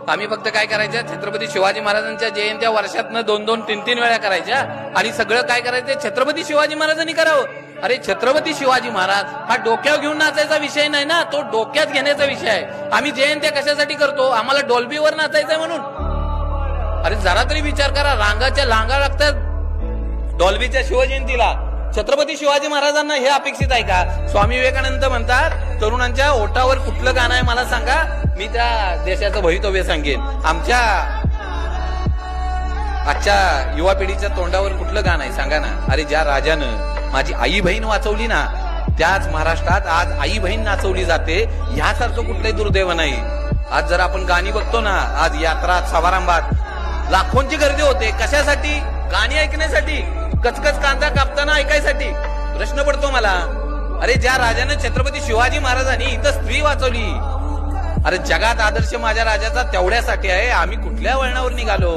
आम्ही फक्त काय करायचं, छत्रपती शिवाजी महाराजांच्या जयंत्या वर्षातनं 2-2, 3-3 वेळा करायच्या आणि सगळं काय करायचं, छत्रपती शिवाजी महाराजांनी करावं. अरे छत्रपती शिवाजी महाराज हा डोक्यावर घेऊन नाचायचा विषय नाही ना, तो डोक्यात घेण्याचा विषय आहे. आम्ही जयंत्या कशासाठी करतो, आम्हाला डॉल्बीवर नाचायचंय म्हणून. अरे जरा तरी विचार करा, रांगाच्या लांगा लागतात डॉल्बीच्या शिवजयंतीला. छत्रपती शिवाजी महाराजांना हे अपेक्षित आहे का? स्वामी विवेकानंद म्हणतात, तरुणांच्या ओठावर कुठलं गाणं आहे मला सांगा, मी त्या देशाचं भवितव्य सांगेन. आमच्या आजच्या युवा पिढीच्या तोंडावर कुठलं गाणं आहे सांगा ना. अरे ज्या राजानं माझी आई बहीण वाचवली ना, त्याच महाराष्ट्रात आज आई बहीण नाचवली जाते. यासारखं कुठलंही दुर्दैव नाही. आज जर आपण गाणी बघतो ना, आज यात्रा समारंभात लाखोंची गर्दी होते. कशासाठी? गाणी ऐकण्यासाठी, कचकच कांदा कापताना ऐकायसाठी. प्रश्न पडतो मला, अरे ज्या राजाने छत्रपती शिवाजी महाराजांनी इथं स्त्री वाचवली, अरे जगात आदर्श माझ्या राजाचा तेवढ्यासाठी आहे. आम्ही कुठल्या वळणावर निघालो?